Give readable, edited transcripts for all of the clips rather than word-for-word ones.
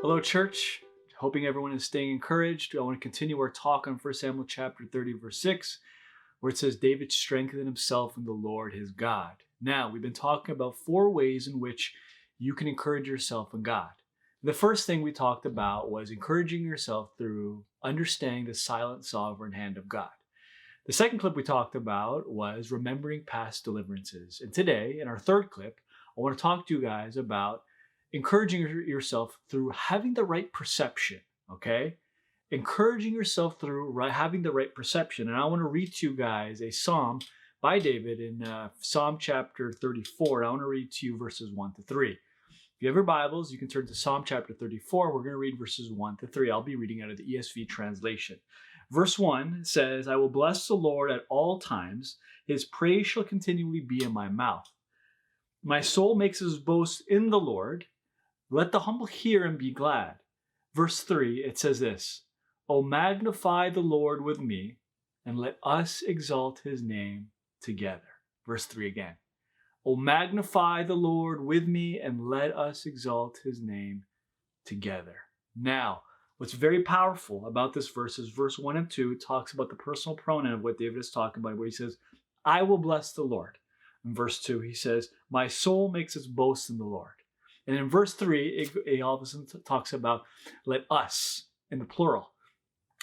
Hello, church. Hoping everyone is staying encouraged. I want to continue our talk on 1 Samuel chapter 30, verse 6, where it says, David strengthened himself in the Lord his God. Now, we've been talking about 4 ways in which you can encourage yourself in God. The first thing we talked about was encouraging yourself through understanding the silent, sovereign hand of God. The second clip we talked about was remembering past deliverances. And today, in our third clip, I want to talk to you guys about encouraging yourself through having the right perception, okay? Encouraging yourself through having the right perception. And I want to read to you guys a psalm by David in Psalm chapter 34. I want to read to you verses 1 to 3. If you have your Bibles, you can turn to Psalm chapter 34. We're going to read verses 1 to 3. I'll be reading out of the ESV translation. Verse 1 says, I will bless the Lord at all times. His praise shall continually be in my mouth. My soul makes his boast in the Lord. Let the humble hear and be glad. Verse 3, it says this, O magnify the Lord with me, and let us exalt his name together. Verse 3 again. O magnify the Lord with me, and let us exalt his name together. Now, what's very powerful about this verse is verse 1 and 2 talks about the personal pronoun of what David is talking about, where he says, I will bless the Lord. In verse 2, he says, my soul makes its boast in the Lord. And in verse 3, it all of a sudden talks about let us, in the plural,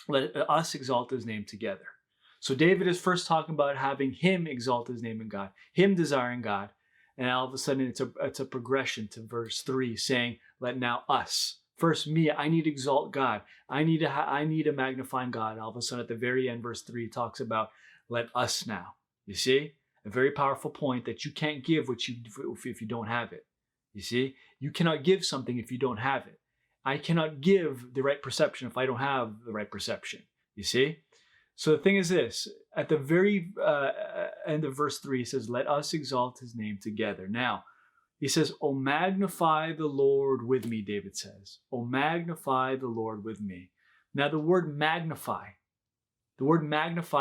let us exalt his name together. So David is first talking about having him exalt his name in God, him desiring God. And all of a sudden it's a progression to verse 3 saying, let now us. First me, I need to exalt God. I need a magnifying God. All of a sudden at the very end, verse 3 talks about let us now. You see? A very powerful point that you can't give if you don't have it. You see, you cannot give something if you don't have it. I cannot give the right perception if I don't have the right perception. You see? So the thing is this, at the very end of verse 3, he says, let us exalt his name together. Now, he says, O magnify the Lord with me, David says. O magnify the Lord with me. Now the word magnify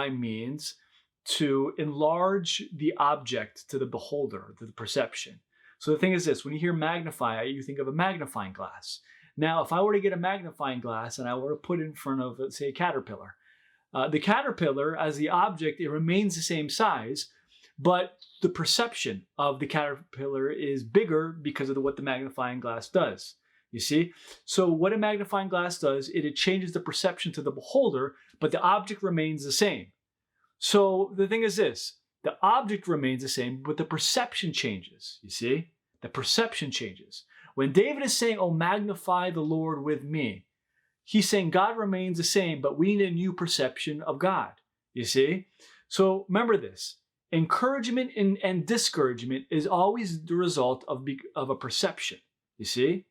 means to enlarge the object to the beholder, to the perception. So the thing is this, when you hear magnify, you think of a magnifying glass. Now, if I were to get a magnifying glass and I were to put it in front of, let's say, a caterpillar, the caterpillar as the object, it remains the same size, but the perception of the caterpillar is bigger because of what the magnifying glass does. You see? So what a magnifying glass does, it changes the perception to the beholder, but the object remains the same. So the thing is this, the object remains the same, but the perception changes. You see? The perception changes. When David is saying, oh, magnify the Lord with me, he's saying God remains the same, but we need a new perception of God. You see? So remember this. Encouragement and discouragement is always the result of a perception. You see?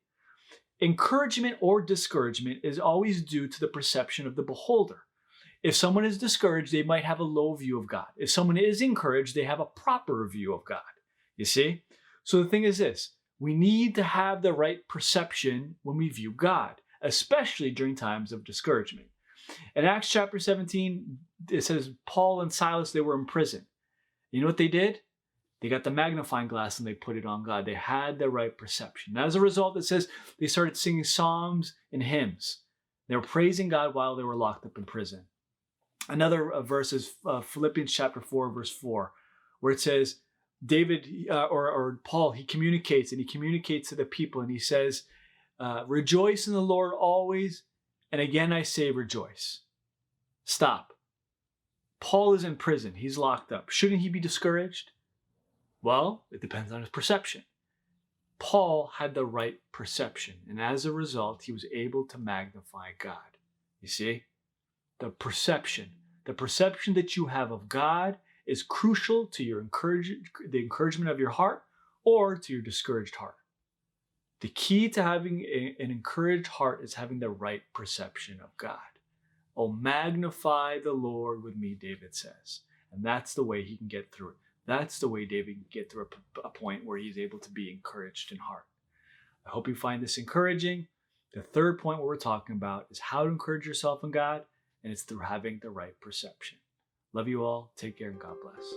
Encouragement or discouragement is always due to the perception of the beholder. If someone is discouraged, they might have a low view of God. If someone is encouraged, they have a proper view of God. You see? So the thing is this, we need to have the right perception when we view God, especially during times of discouragement. In Acts chapter 17, it says Paul and Silas, they were in prison. You know what they did? They got the magnifying glass and they put it on God. They had the right perception. And as a result, it says they started singing psalms and hymns. They were praising God while they were locked up in prison. Another verse is Philippians chapter 4, verse 4, where it says, David or Paul, he communicates to the people and he says, rejoice in the Lord always. And again, I say rejoice. Stop. Paul is in prison. He's locked up. Shouldn't he be discouraged? Well, it depends on his perception. Paul had the right perception. And as a result, he was able to magnify God. You see? The perception that you have of God is crucial to the encouragement of your heart or to your discouraged heart. The key to having an encouraged heart is having the right perception of God. Oh, magnify the Lord with me, David says. And that's the way he can get through it. That's the way David can get through a point where he's able to be encouraged in heart. I hope you find this encouraging. The third point we're talking about is how to encourage yourself in God, and it's through having the right perception. Love you all. Take care and God bless.